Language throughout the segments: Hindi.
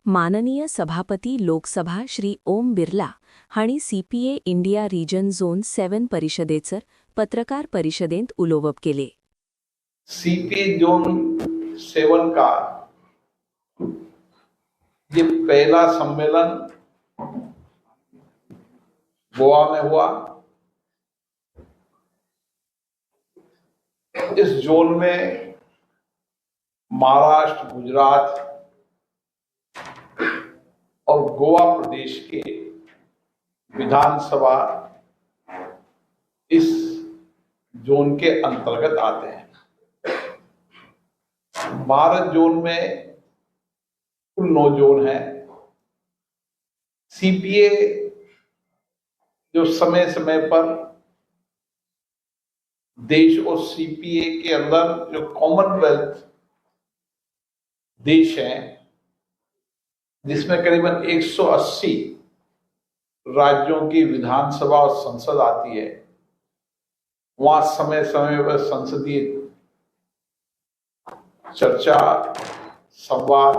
माननीय सभापती लोकसभा श्री ओम बिर्ला हांणी सीपीए इंडिया रिजन झोन 7 परिशदेचर पत्रकार परिशदेंत उलोवप केले। सीपीए जोन 7 का ये पहला सम्मेलन गोवा में हुआ। इस जोन में महाराष्ट्र, गुजरात और गोवा प्रदेश के विधानसभा इस जोन के अंतर्गत आते हैं। भारत जोन में कुल 9 जोन है। सीपीए जो समय समय पर देश और सीपीए के अंदर जो कॉमनवेल्थ देश हैं, जिसमें करीबन 180 राज्यों की विधानसभा और संसद आती है, वहां समय समय पर संसदीय चर्चा, संवाद,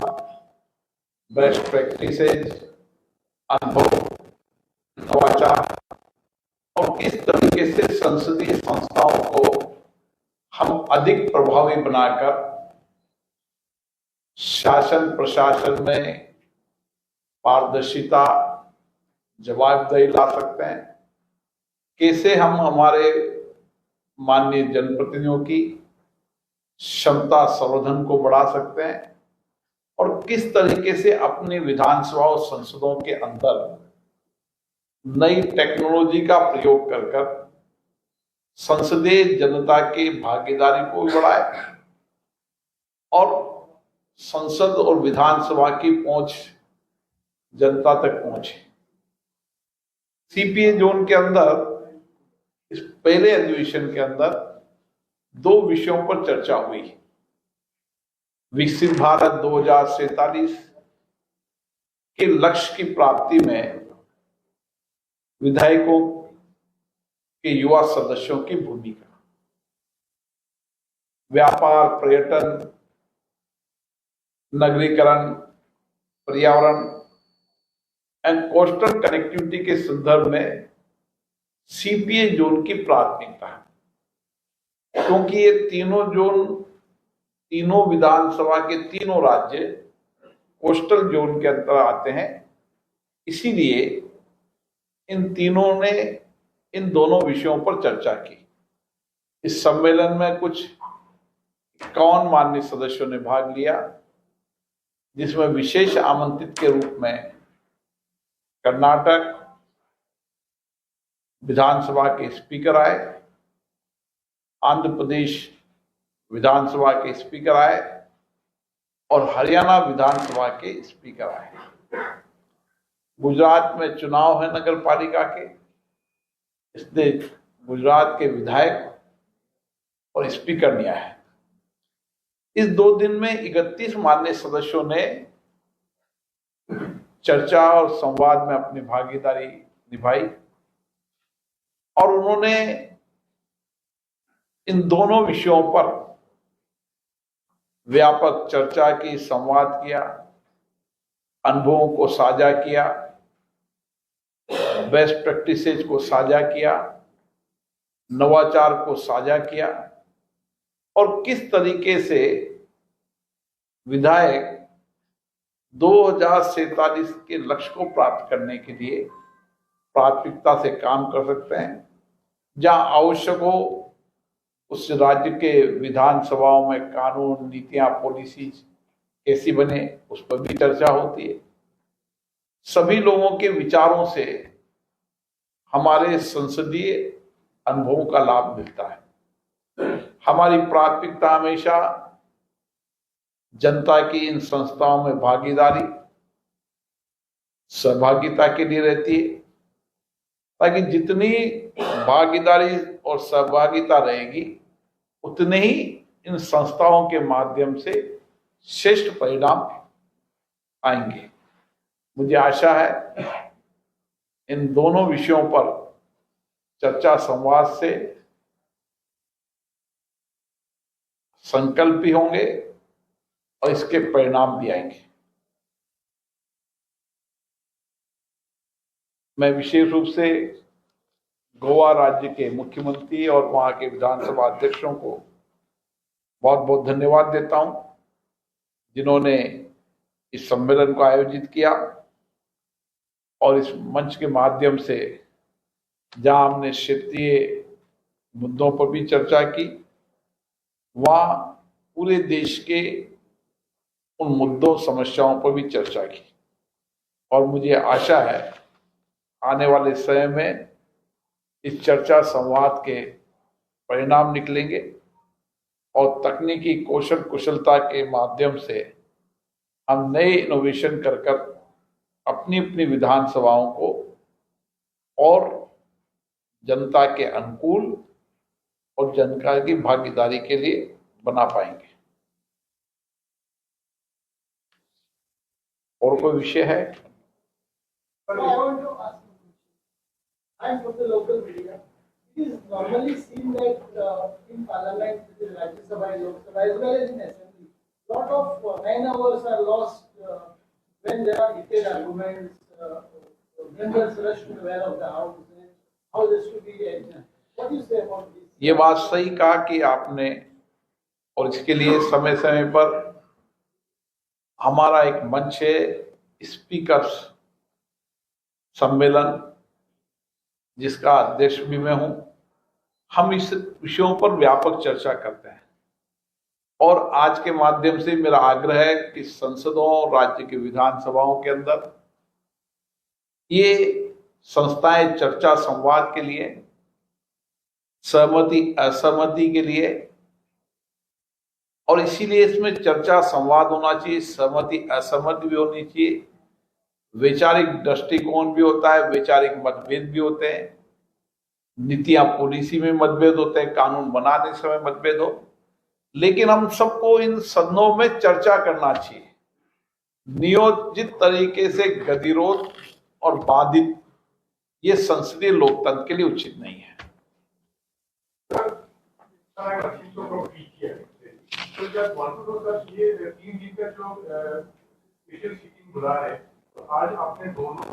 बेस्ट प्रैक्टिसेस, अनुभव, नवाचार और किस तरीके से संसदीय संस्थाओं को हम अधिक प्रभावी बनाकर शासन प्रशासन में पारदर्शिता, जवाबदेही ला सकते हैं, कैसे हम हमारे माननीय जनप्रतिनिधियों की क्षमता संवर्धन को बढ़ा सकते हैं और किस तरीके से अपनी विधानसभा और संसदों के अंदर नई टेक्नोलॉजी का प्रयोग कर संसदीय जनता की भागीदारी को बढ़ाए और संसद और विधानसभा की पहुंच जनता तक पहुंचे। सीपीए जोन के अंदर इस पहले अधिवेशन के अंदर 2 विषयों पर चर्चा हुई। विकसित भारत 2047 के लक्ष्य की प्राप्ति में विधायकों के युवा सदस्यों की भूमिका, व्यापार, पर्यटन, नगरीकरण, पर्यावरण एंड कोस्टल कनेक्टिविटी के संदर्भ में सीपीए जोन की प्राथमिकता है, क्योंकि ये तीनों जोन, तीनों विधानसभा के तीनों राज्य कोस्टल जोन के अंतर्गत आते हैं। इसीलिए इन तीनों ने इन दोनों विषयों पर चर्चा की। इस सम्मेलन में कुछ 51 माननीय सदस्यों ने भाग लिया, जिसमें विशेष आमंत्रित के रूप में कर्नाटक विधानसभा के स्पीकर आए, आंध्र प्रदेश विधानसभा के स्पीकर आए और हरियाणा विधानसभा के स्पीकर आए। गुजरात में चुनाव है नगर पालिका के, इसलिए गुजरात के विधायक और स्पीकर नहीं आए। इस 2 दिन में 31 माननीय सदस्यों ने चर्चा और संवाद में अपनी भागीदारी निभाई और उन्होंने इन दोनों विषयों पर व्यापक चर्चा की, संवाद किया, अनुभवों को साझा किया, बेस्ट प्रैक्टिसेस को साझा किया, नवाचार को साझा किया और किस तरीके से विधायक 2047 के लक्ष्य को प्राप्त करने के लिए प्राथमिकता से काम कर सकते हैं। जहां आवश्यक हो उस राज्य के विधानसभाओं में कानून, नीतियां, पॉलिसीज कैसी बने, उस पर भी चर्चा होती है। सभी लोगों के विचारों से हमारे संसदीय अनुभवों का लाभ मिलता है। हमारी प्राथमिकता हमेशा जनता की इन संस्थाओं में भागीदारी, सहभागिता के लिए रहती है, ताकि जितनी भागीदारी और सहभागिता रहेगी उतने ही इन संस्थाओं के माध्यम से श्रेष्ठ परिणाम आएंगे। मुझे आशा है इन दोनों विषयों पर चर्चा संवाद से संकल्प भी होंगे और इसके परिणाम भी आएंगे। मैं विशेष रूप से गोवा राज्य के मुख्यमंत्री और वहां के विधानसभा अध्यक्षों को बहुत बहुत धन्यवाद देता हूं, जिन्होंने इस सम्मेलन को आयोजित किया और इस मंच के माध्यम से जहां हमने क्षेत्रीय मुद्दों पर भी चर्चा की, वहां पूरे देश के उन मुद्दों समस्याओं पर भी चर्चा की। और मुझे आशा है आने वाले समय में इस चर्चा संवाद के परिणाम निकलेंगे और तकनीकी कौशल कुशलता के माध्यम से हम नए इनोवेशन कर अपनी अपनी विधानसभाओं को और जनता के अनुकूल और जनता की भागीदारी के लिए बना पाएंगे। और कोई विषय है? I'm from the local media. It is normally seen that in Parliament, Rajya Sabha and Lok Sabha, as well as in Assembly, lot of man-hours are lost when there are heated arguments. Members rush to the rear of the house. How this should be adjourned? What do you say about this? ये बात सही कहा कि आपने, और इसके लिए समय समय पर हमारा एक मंच है, स्पीकर्स सम्मेलन, जिसका अध्यक्ष भी मैं हूं। हम इस विषयों पर व्यापक चर्चा करते हैं और आज के माध्यम से मेरा आग्रह है कि संसदों और राज्य की विधानसभाओं के अंदर ये संस्थाएं चर्चा संवाद के लिए, सहमति असहमति के लिए, और इसीलिए इसमें चर्चा संवाद होना चाहिए, सहमति असहमति भी होनी चाहिए, वैचारिक दृष्टिकोण भी होता है, वैचारिक मतभेद भी होते हैं, नीतियां पॉलिसी में मतभेद होते हैं, कानून बनाने समय मतभेद हो, लेकिन हम सबको इन सदनों में चर्चा करना चाहिए। नियोजित तरीके से गतिरोध और बाधित, ये संसदीय लोकतंत्र के लिए उचित नहीं है। तो जब ये 3 दिन का जो स्पेशल सीटिंग बुला है, तो आज आपने दोनों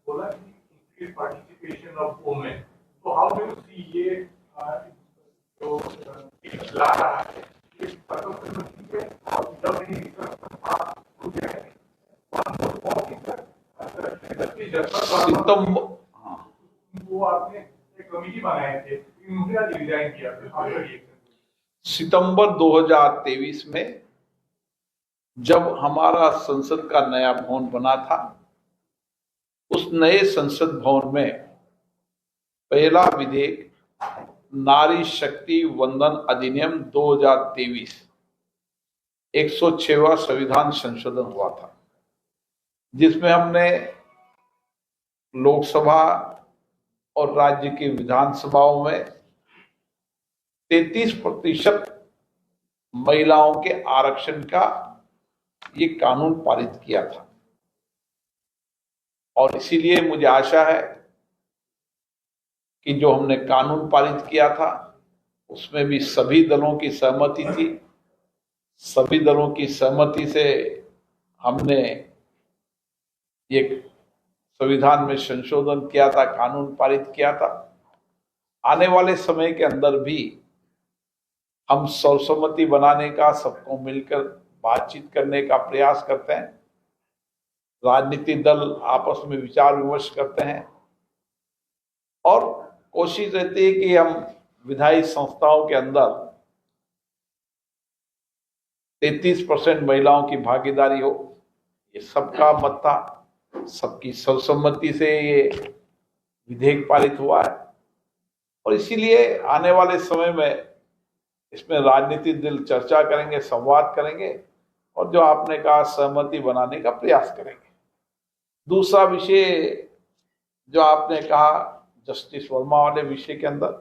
बोला कि increased participation of women. तो how do you see ये जो ला रहा है, इस ठीक है, और जब वो आपने एक कमेटी बनाए थे, उन्होंने डिजाइन किया, सितंबर 2023 में जब हमारा संसद का नया भवन बना था, उस नए संसद भवन में पहला विधेयक नारी शक्ति वंदन अधिनियम 2023 106वां संविधान संशोधन हुआ था, जिसमें हमने लोकसभा और राज्य की विधानसभाओं में 33% महिलाओं के आरक्षण का ये कानून पारित किया था। और इसीलिए मुझे आशा है कि जो हमने कानून पारित किया था उसमें भी सभी दलों की सहमति थी। सभी दलों की सहमति से हमने एक संविधान में संशोधन किया था, कानून पारित किया था। आने वाले समय के अंदर भी हम सर्वसम्मति बनाने का, सबको मिलकर बातचीत करने का प्रयास करते हैं। राजनीतिक दल आपस में विचार विमर्श करते हैं और कोशिश रहती है कि हम विधायी संस्थाओं के अंदर 33% महिलाओं की भागीदारी हो। ये सबका मत था, सबकी सर्वसम्मति से ये विधेयक पारित हुआ है और इसीलिए आने वाले समय में इसमें राजनीतिक दल चर्चा करेंगे, संवाद करेंगे और जो आपने कहा सहमति बनाने का प्रयास करेंगे। दूसरा विषय जो आपने कहा जस्टिस वर्मा वाले विषय के अंदर,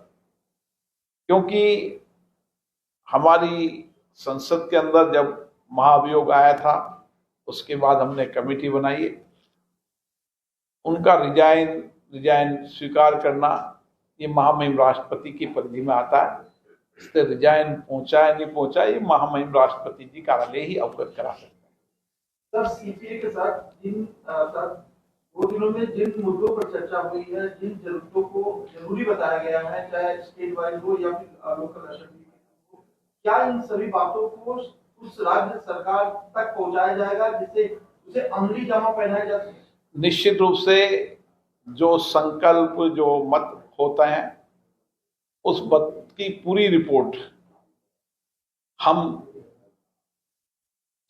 क्योंकि हमारी संसद के अंदर जब महाभियोग आया था उसके बाद हमने कमेटी बनाई है। उनका रिजाइन स्वीकार करना ये महामहिम राष्ट्रपति की परिधि में आता है। इससे रिजाइन पहुंचा है नहीं पहुंचा, ये महामहिम राष्ट्रपति जी कार्यालय ही अवगत करा सकते हैं। सर, सीपीए के साथ जिन दो दिनों में जिन मुद्दों पर चर्चा हुई है, जिन जरूरतों को जरूरी बताया गया है, चाहे स्टेट वाइज हो या फिर लोकल असेंबली हो, क्या इन सभी बातों को उस राज्य सरकार तक पहुंचाया जाएगा जिससे उसे अमली जामा पहनाया जा सके? निश्चित रूप से जो संकल्प, जो मत होता है, उस मत की पूरी रिपोर्ट हम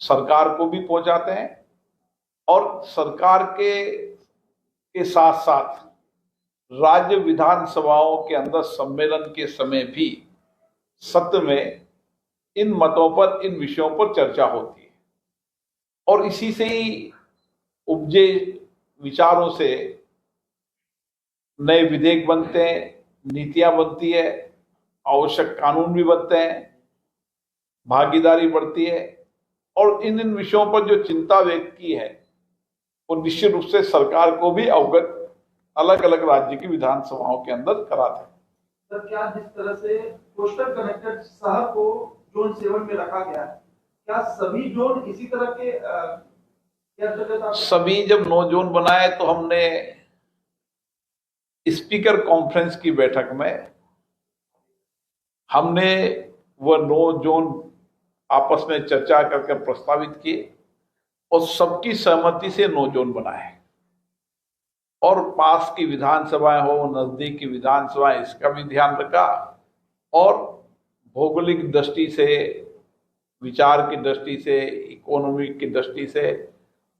सरकार को भी पहुंचाते हैं और सरकार के साथ साथ राज्य विधानसभाओं के अंदर सम्मेलन के समय भी सत्र में इन मतों पर, इन विषयों पर चर्चा होती है और इसी से ही उपजे विचारों से नए विधेयक बनते हैं, नीतियां बनती है, आवश्यक कानून भी बनते हैं, भागीदारी बढ़ती है और इन विषयों पर जो चिंता व्यक्त की है वो निश्चित रूप से सरकार को भी अवगत अलग अलग राज्य की विधानसभाओं के अंदर कराते हैं। सर, क्या जिस तरह से कोस्टल कनेक्टेड शहर को जोन 7 में रखा गया है, क्या सभी जोन इसी तरह के सभी जब 9 जोन बनाए तो हमने स्पीकर कॉन्फ्रेंस की बैठक में हमने वह 9 जोन आपस में चर्चा करके प्रस्तावित किए और सबकी सहमति से 9 जोन बनाए और पास की विधानसभाएं हो, नजदीक की विधानसभाएं, इसका भी ध्यान रखा और भौगोलिक दृष्टि से, विचार की दृष्टि से, इकोनॉमी की दृष्टि से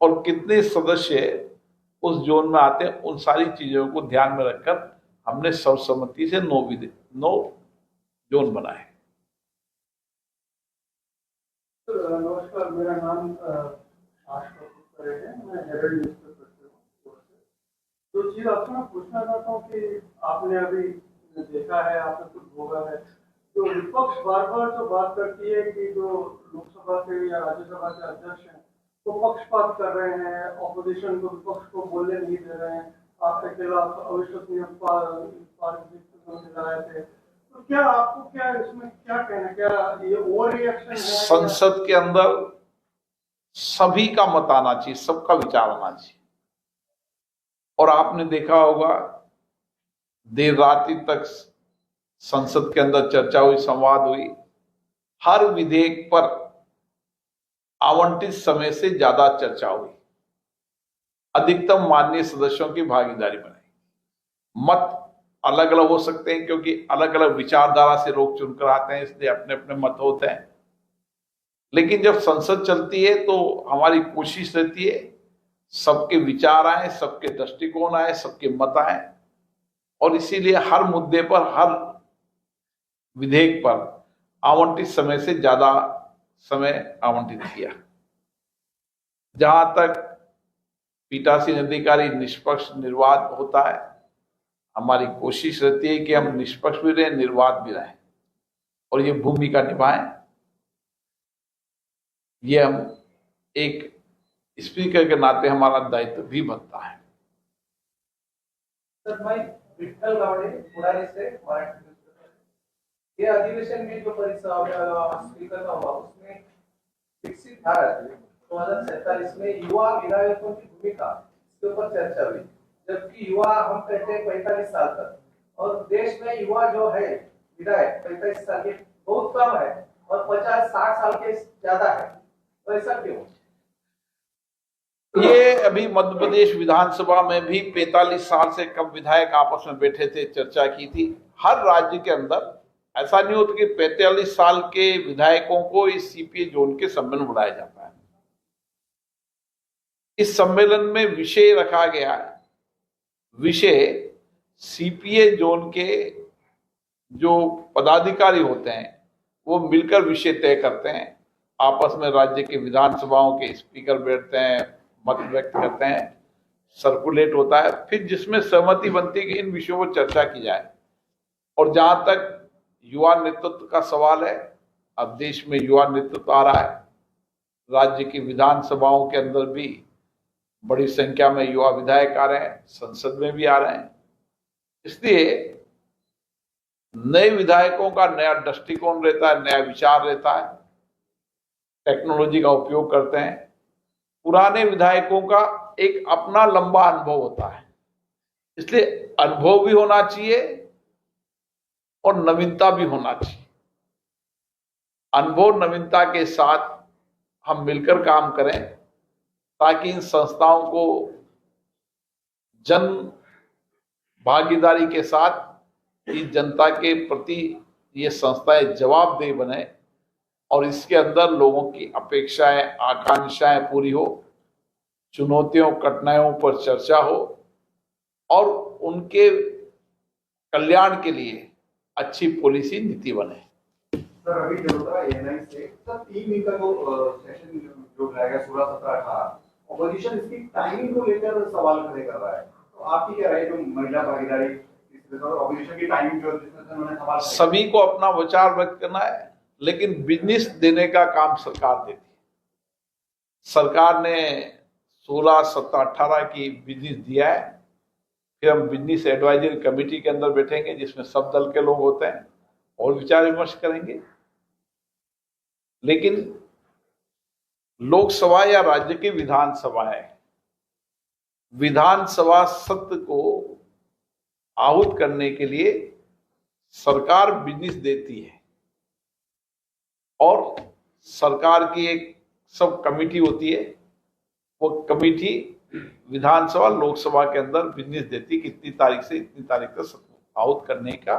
और कितने सदस्य उस जोन में आते हैं, उन सारी चीजों को ध्यान में रखकर हमने सर्वसम्मति से 9 जोन बनाए। नमस्कार, मेरा नाम आशुतोष है, मैं हेरल्ड न्यूज़पेपर से हूँ। तो चीज आपसे मैं पूछना चाहता हूँ कि आपने अभी देखा है, आपने कुछ भोगा है, तो विपक्ष बार बार जो बात करती है कि जो लोकसभा के या राज्यसभा के अध्यक्ष हैं वो पक्षपात कर रहे हैं, ऑपोजिशन को, विपक्ष को बोलने नहीं दे रहे हैं, आपके खिलाफ अविश्वसनीय पारित लगाए थे, तो क्या आपको क्या इसमें क्या कहना, क्या ये ओवर रिएक्शन है? संसद के अंदर सभी का मत आना चाहिए, सबका विचार आना चाहिए और आपने देखा होगा देर रात्रि तक संसद के अंदर चर्चा हुई, संवाद हुई, हर विधेयक पर आवंटित समय से ज्यादा चर्चा हुई, अधिकतम माननीय सदस्यों की भागीदारी बनाई। मत अलग अलग हो सकते हैं क्योंकि अलग अलग विचारधारा से लोग चुनकर आते हैं, इसलिए अपने अपने मत होते हैं, लेकिन जब संसद चलती है तो हमारी कोशिश रहती है सबके विचार आए, सबके दृष्टिकोण आए, सबके मत आए और इसीलिए हर मुद्दे पर, हर विधेयक पर आवंटित समय से ज्यादा समय आवंटित किया। जहां तक पीठासीन अधिकारी निष्पक्ष निर्वाध होता है, हमारी कोशिश रहती है कि हम निष्पक्ष भी रहें, निर्वाध भी रहें और ये भूमिका निभाएं। ये हम एक स्पीकर के नाते हमारा दायित्व भी बनता है। सर, मैं विठ्ठल गावड़े पुराने से ये अधिवेशन में जो स्पीकर का हुआ उसमें विकसित धारा 2047 में युवा विधायकों की भूमिका इसके ऊपर चर्चा हुई, जबकि युवा हम कहते हैं 45 साल तक और देश में युवा जो है विधायक 45 साल के बहुत कम है और 50-60 साल के ज्यादा है, तो ऐसा क्यों? ये अभी मध्य प्रदेश विधानसभा में भी 45 साल से कम विधायक आपस में बैठे थे, चर्चा की थी। हर राज्य के अंदर ऐसा नहीं होता कि 45 साल के विधायकों को इस सीपीए जोन के सम्मेलन में बुलाया जाता है। इस सम्मेलन में विषय रखा गया है, विषय सीपीए जोन के जो पदाधिकारी होते हैं वो मिलकर विषय तय करते हैं, आपस में राज्य के विधानसभाओं के स्पीकर बैठते हैं, मत व्यक्त करते हैं, सर्कुलेट होता है, फिर जिसमें सहमति बनती है कि इन विषयों पर चर्चा की जाए। और जहां तक युवा नेतृत्व का सवाल है, अब देश में युवा नेतृत्व आ रहा है, राज्य की विधानसभाओं के अंदर भी बड़ी संख्या में युवा विधायक आ रहे हैं, संसद में भी आ रहे हैं, इसलिए नए विधायकों का नया दृष्टिकोण रहता है, नया विचार रहता है, टेक्नोलॉजी का उपयोग करते हैं। पुराने विधायकों का एक अपना लंबा अनुभव होता है, इसलिए अनुभव भी होना चाहिए और नवीनता भी होना चाहिए। अनुभव नवीनता के साथ हम मिलकर काम करें ताकि इन संस्थाओं को जन भागीदारी के साथ इस जनता के प्रति ये संस्थाएं जवाबदेह बने और इसके अंदर लोगों की अपेक्षाएं आकांक्षाएं पूरी हो, चुनौतियों कठिनाइयों पर चर्चा हो और उनके कल्याण के लिए अच्छी पॉलिसी नीति बने। सर अभी जो होता है एएनआई से सर 3 मई का जो सेशन जो रहेगा 16, 17, 18 ऑपोजिशन इसकी टाइमिंग को लेकर सवाल खड़े कर रहा है, तो आपकी क्या राय? जो महिला भागीदारी इस ऑपोजिशन की टाइमिंग जो जिसमें उन्होंने सवाल सभी को अपना विचार व्यक्त करना है, लेकिन बिजनेस देने का काम सरकार देती है। सरकार ने 16, 17, 18 की बिजनेस दिया है। फिर हम बिजनेस एडवाइजरी कमेटी के अंदर बैठेंगे जिसमें सब दल के लोग होते हैं और विचार विमर्श करेंगे। लेकिन लोकसभा या राज्य की विधानसभा है, विधानसभा सत्र को आहूत करने के लिए सरकार बिजनेस देती है और सरकार की एक सब कमेटी होती है। वो कमेटी विधानसभा लोकसभा के अंदर बिजनेस देती कि इतनी तारीख से इतनी तारीख तक आहूत करने का,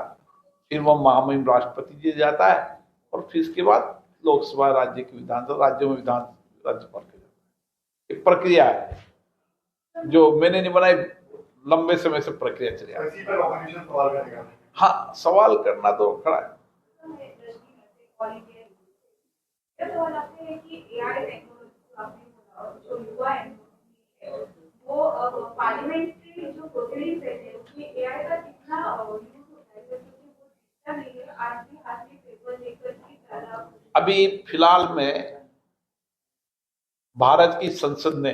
फिर वह महामहिम राष्ट्रपति जी जाता है और फिर इसके बाद लोकसभा राज्य की विधानसभा राज्यों में विधान राज्यपाल के जाता है। एक प्रक्रिया है जो मैंने नहीं बनाई, लंबे समय से प्रक्रिया चली आ रही है। इसी पर ऑपोजिशन सवाल करेगा। हाँ, सवाल करना तो खड़ा है। सवाल आपसे है कि एआई टेक्नोलॉजी आपने जो युवा है वो पार्लियामेंट्री जो प्रोसीडिंग्स है उसमें एआई का कितना यूज होता है, क्योंकि वो सिस्टम नहीं है। आज भी हाथ में पेपर लेकर की ज्यादा अभी फिलहाल में भारत की संसद ने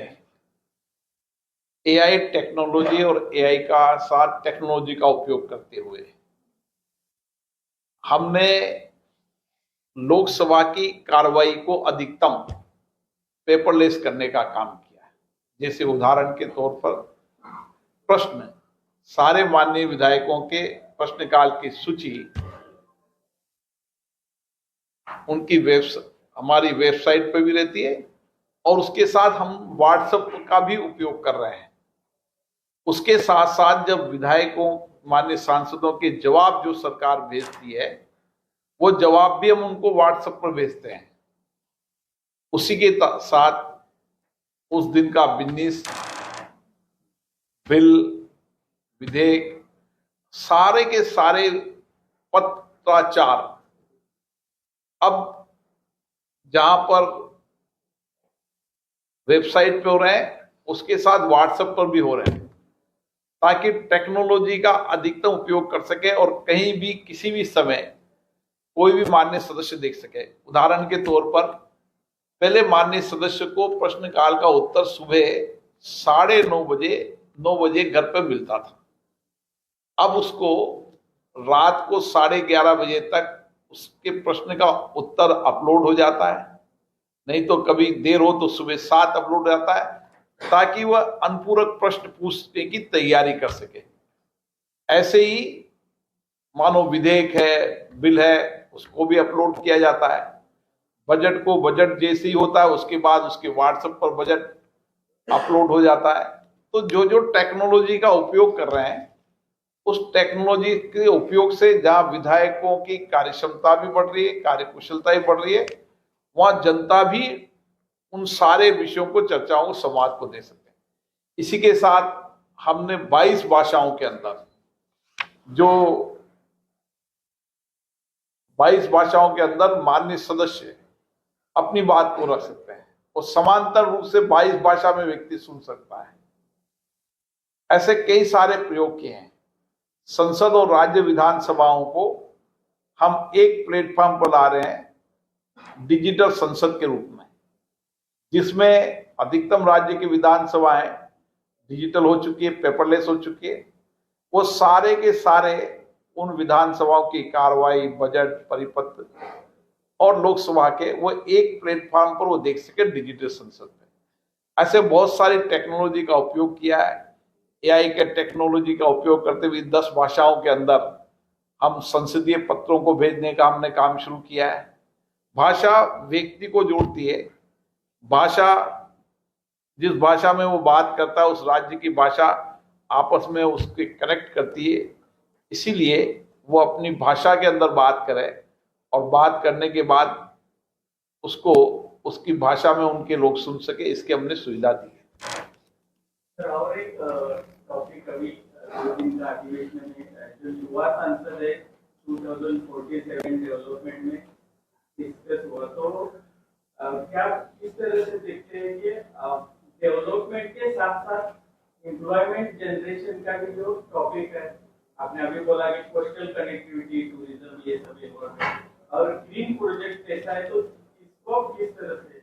एआई टेक्नोलॉजी और एआई का साथ टेक्नोलॉजी का उपयोग करते हुए हमने लोकसभा की कार्रवाई को अधिकतम पेपरलेस करने का काम किया है। जैसे उदाहरण के तौर पर प्रश्न, सारे माननीय विधायकों के प्रश्नकाल की सूची उनकी हमारी वेबसाइट पर भी रहती है और उसके साथ हम व्हाट्सएप का भी उपयोग कर रहे हैं। उसके साथ साथ जब विधायकों माननीय सांसदों के जवाब जो सरकार भेजती है वो जवाब भी हम उनको व्हाट्सएप पर भेजते हैं। उसी के साथ उस दिन का बिजनेस, बिल, विधेयक, सारे के सारे पत्राचार अब जहां पर वेबसाइट पे हो रहे हैं उसके साथ व्हाट्सएप पर भी हो रहे हैं, ताकि टेक्नोलॉजी का अधिकतम उपयोग कर सके और कहीं भी किसी भी समय कोई भी माननीय सदस्य देख सके। उदाहरण के तौर पर पहले माननीय सदस्य को प्रश्नकाल का उत्तर सुबह 9:30 बजे घर पर मिलता था। अब उसको रात को 11:30 बजे तक उसके प्रश्न का उत्तर अपलोड हो जाता है, नहीं तो कभी देर हो तो सुबह 7 अपलोड हो जाता है, ताकि वह अनुपूरक प्रश्न पूछने की तैयारी कर सके। ऐसे ही मानो विधेयक है, बिल है, उसको भी अपलोड किया जाता है। बजट को बजट जैसे ही होता है उसके बाद उसके व्हाट्सएप पर बजट अपलोड हो जाता है। तो जो जो टेक्नोलॉजी का उपयोग कर रहे हैं उस टेक्नोलॉजी के उपयोग से जहां विधायकों की कार्यक्षमता भी बढ़ रही है, कार्यकुशलता भी बढ़ रही है, वहां जनता भी उन सारे विषयों को, चर्चाओं को समाज को दे सके। इसी के साथ हमने 22 भाषाओं के अंदर जो 22 भाषाओं के अंदर माननीय सदस्य अपनी बात को रख सकते हैं और समांतर रूप से 22 भाषा में व्यक्ति सुन सकता है। ऐसे कई सारे प्रयोग किए हैं। संसद और राज्य विधानसभाओं को हम एक प्लेटफॉर्म पर ला रहे हैं डिजिटल संसद के रूप में, जिसमें अधिकतम राज्य की विधानसभाएं डिजिटल हो चुकी है, पेपरलेस हो चुकी है। वो सारे के सारे उन विधानसभाओं की कार्रवाई, बजट, परिपत्र और लोकसभा के वो एक प्लेटफॉर्म पर वो देख सके डिजिटल संसद में। ऐसे बहुत सारी टेक्नोलॉजी का उपयोग किया है। एआई के टेक्नोलॉजी का उपयोग करते हुए 10 भाषाओं के अंदर हम संसदीय पत्रों को भेजने का हमने काम शुरू किया है। भाषा व्यक्ति को जोड़ती है। भाषा, जिस भाषा में वो बात करता है उस राज्य की भाषा आपस में उसके कनेक्ट करती है। इसीलिए वो अपनी भाषा के अंदर बात करे और बात करने के बाद उसको उसकी भाषा में उनके लोग सुन सके, इसकी हमने सुविधा दी है। सर, और एक टॉपिक अभी अधिवेशन में जो युवा सांसद है 2047 डेवलपमेंट में डिस्कस हुआ, तो क्या इस तरह से देखते हैं कि डेवलपमेंट के साथ साथ एम्प्लॉयमेंट जनरेशन का भी जो टॉपिक है, आपने अभी बोला कि कोस्टल कनेक्टिविटी, टूरिज्म, ये सब इन्वॉल्वमेंट और ग्रीन प्रोजेक्ट ऐसा है, तो इसको किस तरह से?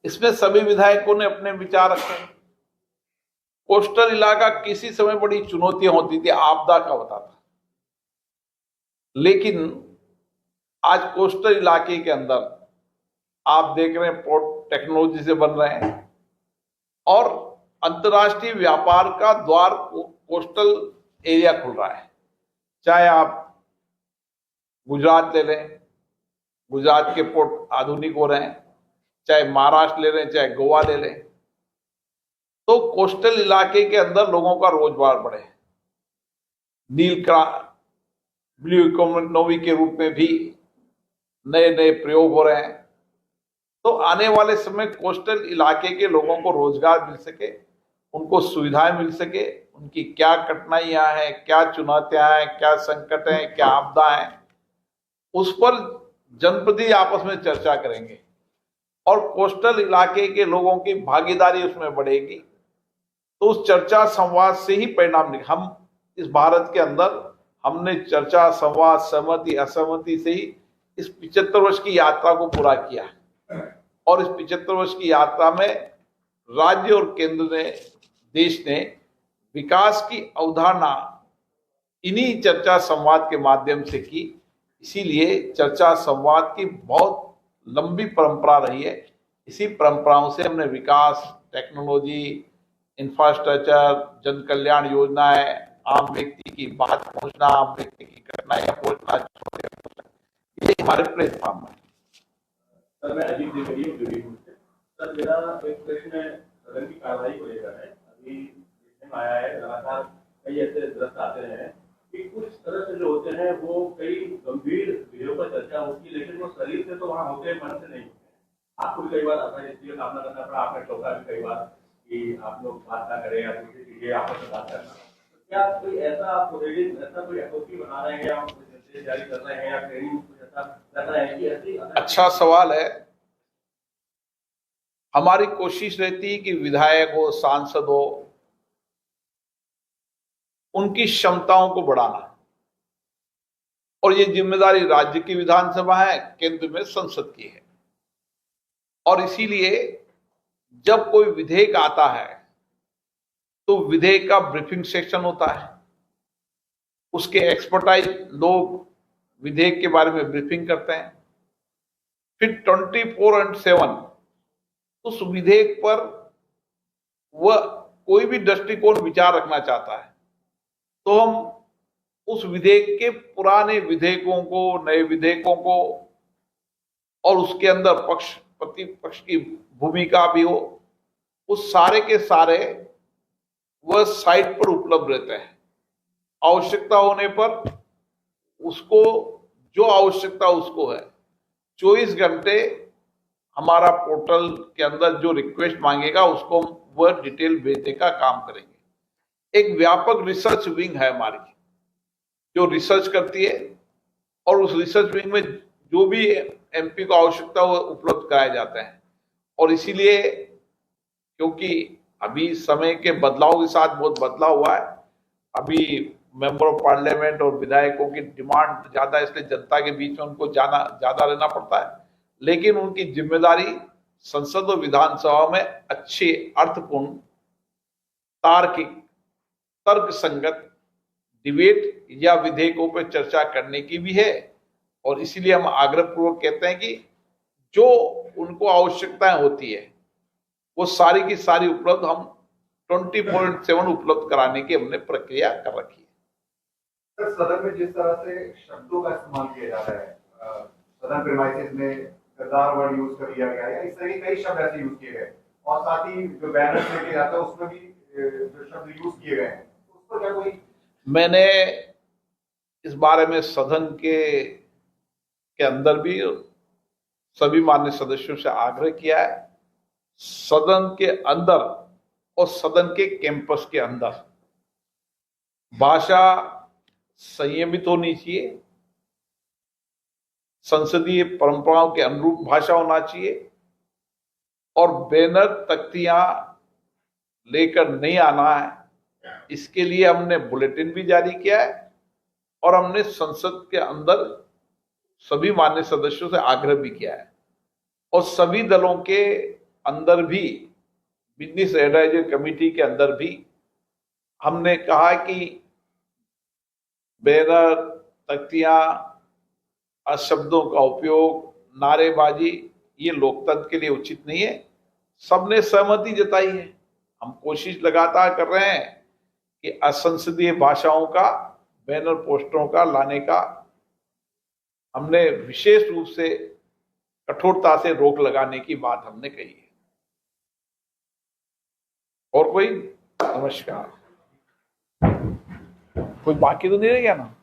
इसमें सभी विधायकों ने अपने विचार रखे। कोस्टल इलाका किसी समय बड़ी चुनौतियां होती थी, आपदा का होता था, लेकिन आज कोस्टल इलाके के अंदर आप देख रहे हैं पोर्ट टेक्नोलॉजी से बन रहे हैं और अंतर्राष्ट्रीय व्यापार का द्वार कोस्टल एरिया खुल रहा है। चाहे आप गुजरात ले लें, गुजरात के पोर्ट आधुनिक हो रहे हैं, चाहे महाराष्ट्र ले लें, चाहे गोवा ले लें, तो कोस्टल इलाके के अंदर लोगों का रोजगार बढ़े। ब्लू इकोनॉमी के रूप में भी नए नए प्रयोग हो रहे हैं। तो आने वाले समय कोस्टल इलाके के लोगों को रोजगार मिल सके, उनको सुविधाएं मिल सके, उनकी क्या कठिनाइयां हैं, क्या चुनौतियां हैं, क्या संकट हैं, क्या आपदा हैं, उस पर जनप्रतिनिधि आपस में चर्चा करेंगे और कोस्टल इलाके के लोगों की भागीदारी उसमें बढ़ेगी। तो उस चर्चा संवाद से ही परिणाम निकले। हम इस भारत के अंदर हमने चर्चा, संवाद, सहमति, असहमति से ही इस 75 वर्ष की यात्रा को पूरा किया और इस 75 वर्ष की यात्रा में राज्य और केंद्र ने, देश ने विकास की अवधारणा इन्हीं चर्चा संवाद के माध्यम से की। इसीलिए चर्चा संवाद की बहुत लंबी परंपरा रही है। इसी परंपराओं से हमने विकास, टेक्नोलॉजी, इंफ्रास्ट्रक्चर, जन कल्याण योजनाएं, आम व्यक्ति की बात पहुंचना, आम व्यक्ति की घटनाएं पहुंचना, ये हमारे प्लेटफॉर्म है। सर, मैं अजीत द्विवेदी से। सर, मेरा एक प्रश्न सदन की कार्रवाई को लेकर है। अभी देखने में आया है लगातार कई ऐसे दृश्य आते हैं कि कुछ सदस्य जो होते हैं वो कई गंभीर विषयों पर चर्चा होती है, लेकिन वो शरीर से तो वहाँ होते हैं, मन से नहीं होते हैं। आपको भी कई बार अपना इसलिए सामना करना पड़ा, आपने टोका भी कई बार कि आप लोग बात ना करें या दूसरी चीजें आपस में बात करना। तो क्या कोई ऐसा प्रोसीडिंग, ऐसा कोई एसओपी बना रहे हैं या निर्देश जारी कर रहे हैं या ट्रेनिंग कुछ ऐसा कर रहे हैं कि ऐसी? अच्छा सवाल है। हमारी कोशिश रहती है कि विधायक हो, सांसद हो, उनकी क्षमताओं को बढ़ाना, और ये जिम्मेदारी राज्य की विधानसभा है, केंद्र में संसद की है। और इसीलिए जब कोई विधेयक आता है तो विधेयक का ब्रीफिंग सेक्शन होता है, उसके एक्सपर्टाइज लोग विधेयक के बारे में ब्रीफिंग करते हैं। फिर 24/7 उस विधेयक पर वह कोई भी दृष्टिकोण विचार रखना चाहता है तो हम उस विधेयक के पुराने विधेयकों को, नए विधेयकों को, और उसके अंदर पक्ष प्रतिपक्ष की भूमिका भी हो, उस सारे के सारे वह साइट पर उपलब्ध रहते हैं। आवश्यकता होने पर उसको, जो आवश्यकता उसको है, 24 घंटे हमारा पोर्टल के अंदर जो रिक्वेस्ट मांगेगा उसको वह डिटेल भेजने का काम करेंगे। एक व्यापक रिसर्च विंग है हमारी जो रिसर्च करती है, और उस रिसर्च विंग में जो भी एमपी को आवश्यकता वो उपलब्ध कराए जाते हैं। और इसीलिए क्योंकि अभी समय के बदलाव के साथ बहुत बदलाव हुआ है, अभी मेंबर ऑफ पार्लियामेंट और विधायकों की डिमांड ज्यादा, इसलिए जनता के बीच में उनको जाना ज्यादा रहना पड़ता है, लेकिन उनकी जिम्मेदारी संसद और विधानसभा में अच्छे, अर्थपूर्ण, तार्किक, तर्क संगत डिबेट या विधेयकों पर चर्चा करने की भी है। और इसीलिए हम आग्रहपूर्वक कहते हैं कि जो उनको आवश्यकताएं होती है वो सारी की सारी उपलब्ध हम 24/7 उपलब्ध कराने की हमने प्रक्रिया कर रखी है। सर, सदन में जिस तरह से शब्दों का इस्तेमाल किया जा रहा है, सदन प्रीमाइसेस में गद्दार वर्ड यूज कर लिया गया है, इस तरह के कई शब्द ऐसे यूज किए गए और साथ ही जो बैनर लेके जाता है उसमें भी जो शब्द यूज किए गए हैं, तो उस पर क्या कोई? मैंने इस बारे में सदन के अंदर भी सभी मान्य सदस्यों से आग्रह किया है। सदन के अंदर और सदन के कैंपस के अंदर भाषा संयमित होनी चाहिए, संसदीय परंपराओं के अनुरूप भाषा होना चाहिए और बैनर तख्तियां लेकर नहीं आना है। इसके लिए हमने बुलेटिन भी जारी किया है और हमने संसद के अंदर सभी मान्य सदस्यों से आग्रह भी किया है और सभी दलों के अंदर भी, बिजनेस एडवाइजरी कमेटी के अंदर भी हमने कहा कि बैनर, तख्तियां, शब्दों का उपयोग, नारेबाजी ये लोकतंत्र के लिए उचित नहीं है। सबने सहमति जताई है। हम कोशिश लगातार कर रहे हैं कि असंसदीय भाषाओं का, बैनर पोस्टरों का लाने का हमने विशेष रूप से कठोरता से रोक लगाने की बात हमने कही है। और कोई? नमस्कार। कोई बाकी तो नहीं रह गया ना?